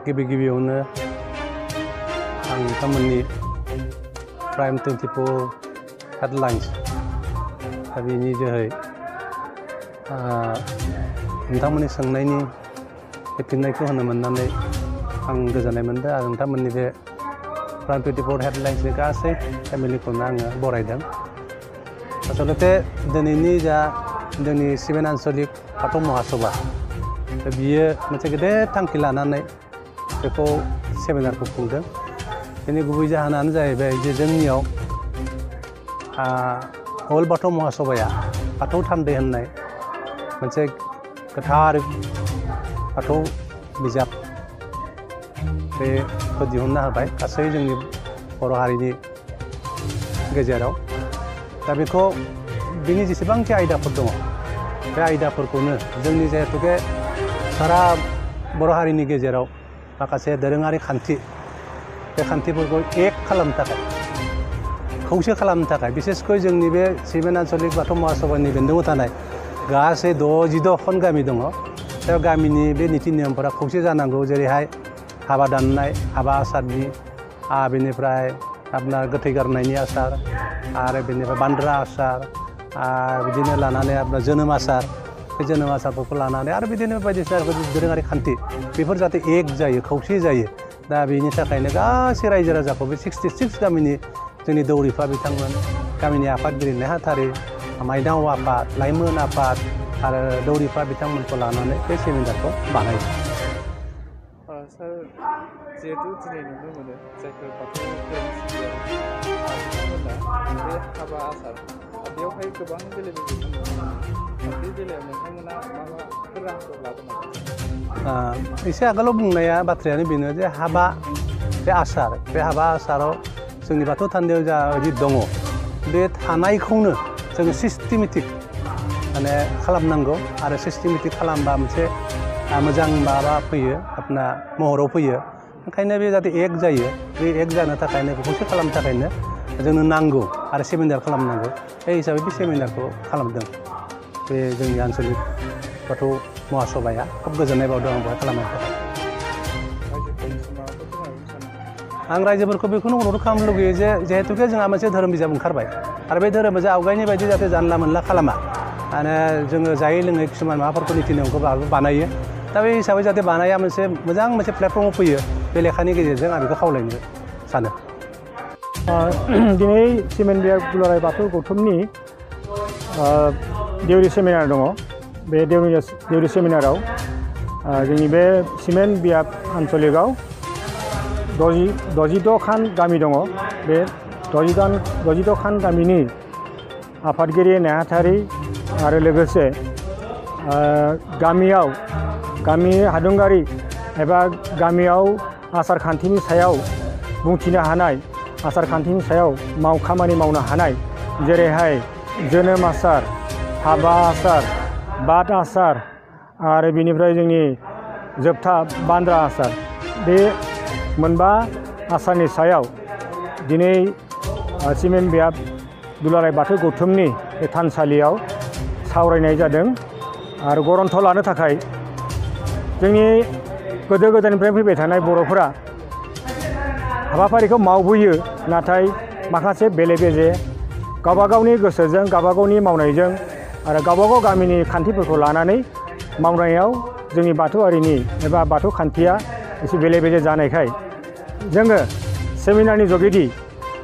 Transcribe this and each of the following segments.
गिबियावनो आं नोंथांमोननि प्राइम 24 हेडलाइन्स दा बेनि जोहै नोंथांमोननि सोंनायनि फिननायखौ होनो मोननानै आं गोजोननाय मोनदों आरो नोंथांमोननि बे प्राइम 24 हेडलाइन्सनि गासै फेमिलिखौनो आङो बरायदों। आसलते दिनैनि जा जोंनि सिमेन आन्चलिक बाथौ महासभा बियो मोनसे गेदेर थांखि लानानै बेखौ सेमिनारखौ खुंदों। बेनि गुबै जाहोनानो जाहैबाय जे जोंनियाव वर्ल्ड बाथौ महासभाया बाथौ थान्दै होननाय मोनसे गोथार बाथौ बिजाब बेखौ दिहुनना होबाय गासै जोंनि बर' हारिनि गेजेराव। दा बेखौ बिनि जेसेबांखि आयदाफोर दङ बे आयदाफोरखौनो जोंनि जिहेतुके सारा बर' हारिनि गेजेराव माखासे दोरोङारि खान्थि बे खान्थिफोरखौ एक खालामनो थाखाय खौसे खालामनो थाखाय बिसेसकै जोंनि बे सिमेन आन्चलिक बाथौ महासभानि बेन्दोङाव थानाय गासै 66 गामि दङ। दा गामिनि बे निति नियमफोरा खौसे जानांगौ, जेरैहाय हाबा दाननाय, हाबा आसारनि, बेनिफ्राय आपनार गोथै गारनायनि आसार, आरो बेनिफ्राय बान्द्रा आसार, बिदिनो लानानै आपनार जोनोम आसार, बे जोनोम आसारफोरखौ लानानै आरो बिदिनो बायदिसिना दोरोङारि खान्थि बेफोर जाहाथे एक जायो, खौसे जायो। दा बेनि थाखायनो गासै रायजो राजाखौ बे 66 गामिनि जोंनि दौरिफा बिथांमोन, गामिनि आफादगिरि नेहाथारि, माइनाव आफाद, लाइमोन आफाद आरो दौरिफा बिथांमोनखौ लानानै बे सेमिनारखौ बानायो। सार, जिहेतु दिनै नुनो मोनो जायफोर बाथौ धोरोम सिबियारि बिथांमोना बे हाबा आसार बेयावहाय गोबां बेले बेजे नुनो मोनो। बे बेलायाव नोंथांमोना मा राहाखौ लादों? एसे आगोलाव बुंनाया बाथ्रायानो बेनो जे हाबा बे हाबा आसाराव जोंनि बाथौ थान्दैयाव जा दङ बे थानायखौनो जोङो सिस्टेमेटिक माने खालामनांगौ आरो सिस्टेमेटिक खालामबा मोनसे मोजां माबा फैयो, आपना महराव फैयो। ओंखायनो बे जाहाथे एक जायो, बे एक जानो थाखायनो खौसे खालामनो थाखायनो जोंनो नांगौ आरो सेमिनार खालामनांगौ। बे हिसाबै बे सेमिनारखौ खालामदों बे जोंनि आन्चलिक बाथौ महासभाया। खोब गोजोननाय बावदों आं बेवहाय खालामनायनि थाखाय। आं रायजोफोरखौ बेखौनो अनुरोध खालामनो लुगैयो जे जिहेतुके जोंहा मोनसे धोरोम बिजाब ओंखारबाय आरो बे धोरोम बिजाब आवगायनि बायदि जाहाथे जानला मोनला खालामा। माने जोङो जायै लोङै किसुमान माबाफोरखौ निति नियमखौ बानायो। दा बे हिसाबै जाहाथे बानाया मोजां मोनसे प्लेटफर्माव फैयो, बे लेखानि गेजेरजों आं बेखौ खावलायनो सानो। दिनै सिमेन बियाब दुलाराय बाथौ गौथुमनि देउरि सेमिनार दङ। बे देउरि सेमिनाराव जोंनि बे सिमेन बियाब आन्चलिकआव 62 खान गामि दङ। बे 62 खान गामिनि आफादगिरि नेहाथारि आरो लोगोसे गामि हादुंगारि एबा गामियाव आसार खान्थिनि सायाव बुंथिनो हानाय, आसार खान्थिनि सायाव खामानि मावनो हानाय, जेरैहाय जोनोम आसार, हाबा आसार, बाद आसार आरो बेनिफ्राय जोंनि जोबथा बान्द्रा आसार, बे मोनबा आसारनि सायाव दिनै सिमेन बियाब दुलाराय बाथौ गौथुमनि बे थानसालियाव सावरायनाय जादों। आरो गरन्थ लानो थाखाय जोंनि गोदो गोदायनिफ्राय फैबाय थानाय बर'फोरा हाबाफारिखौ मावबोयो, नाथाय माखासे बेले बेजे गावबा गावनि गोसोजों, गावबा गावनि मावनायजों आरो गावबा गाव गामिनि खान्थिफोरखौ लानानै मावनायाव जोंनि बाथौआरिनि एबा बाथौ खान्थिया एसे बेले बेजे जानायखाय जोङो सेमिनारनि जुगेदि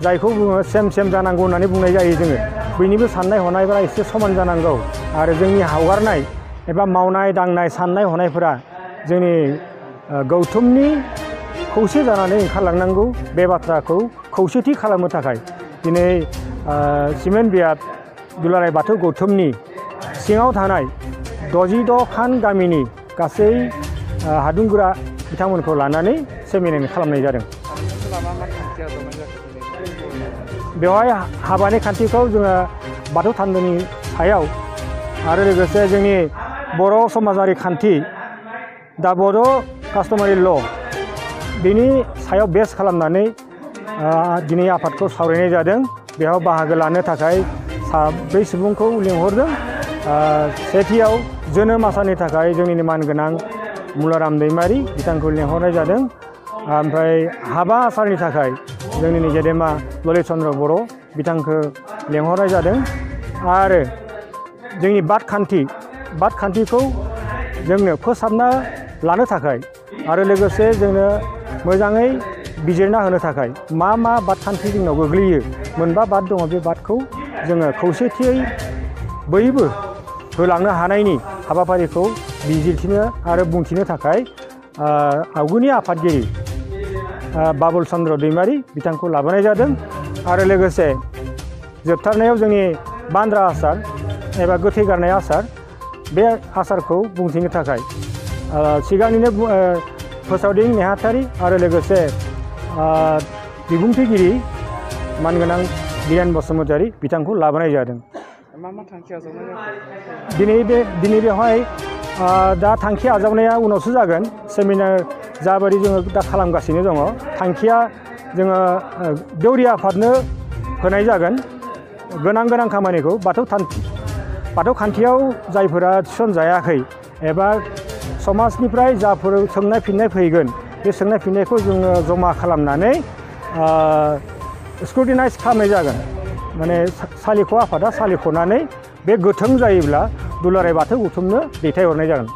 जायखौ बुङो सेम जानांगौ होननानै बुंनाय जायो। जोङो बयनिबो साननाय हनायफोरा एसे समान जानांगौ आरो जोंनि हगारनाय एबा मावनाय दांनाय साननाय हनायफोरा जोंनि गौथुमनि खौसे जानानै ओंखारलांनांगौ। बे बाथ्राखौ खौसेथि खालामनो थाखाय दिनै सिमेन बियाब दुलाराय बाथौ गौथुमनि सिङाव थानाय 62 खान गामिनि गासै हादुंगोरा बिथांमोनखौ लानानै सेमिनार खालामनाय जादों। बेवहाय हाबानि खान्थिखौ जोङो बाथौ थानदैनि सायाव आरो लोगोसे जोंनि बर' समाजारि खान्थि दा बड' कास्टमारि ल' बेनि सायाव बेस खालामनानै दिनै आफादखौ सावरायनाय जादों। बेयाव बाहागो लानो थाखाय 4 सुबुंखौ लिंहरदों। सेथियाव जोनोम आसारनि थाखाय जोंनि मानगोनां मुलाराम दैमारि बिथांखौ लेंहरनाय जादों। ओमफ्राय हाबा आसारनि थाखाय जोंनि गेदेमा ललित चन्द्र बर' बिथांखौ लेंहरनाय जादों। आरो जोंनि बादखान्थिखौ जोंनो फोसाबना लानो थाखाय आरो लोगोसे जोंनो मोजाङै बिजिरना होनो थाखाय मा बादखान्थि जोंनाव गोग्लैयो, मोनबा बाद दङ, बे बादखौ जोङो खौसेथियै बयबो होलांनो हानायनि हाबाफारिखौ बिजिरथिनो आरो बुंथिनो थाखाय आवगोलनि आफादगिरि बाबुल चन्द्र दैमारि बिथांखौ लाबोनाय जादों। आरो लोगोसे जोबथारनायाव जोंनि बान्द्रा आसार एबा गोथै गारनाय आसार, बे आसारखौ बुंथिनो थाखाय सिगांनिनो फोसावदिं नेहाथारि आरो लोगोसे बिबुंथिगिरि मानगोनां बिरेन बसुमतारी बिथांखौ लाबोनाय जादों। मा थांखि आजावनाय जाखो? दिनै बेवहाय दा थांखि आजावनाया उनावसो जागोन। सेमिनार जाबायदि जोङो दा खालामगासिनो दङ। थांखिया जोङो दौरि आफादनो होनाय जागोन गोनां खामानिखौ। बाथौ खान्थियाव जायफोरा थिसनजायाखै एबा समाजनिफ्राय जाफोर सोंनाय फिननाय फैगोन, बे सोंनाय फिननायखौ जोङो जमा खालामनानै स्क्रुटिनाइज खालामनाय जागोन। माने सालिख' आफादा सालिख'नानै बे गोथों जायोब्ला दुलाराय बाथौ गौथुमनो दैथायहरनाय जागोन।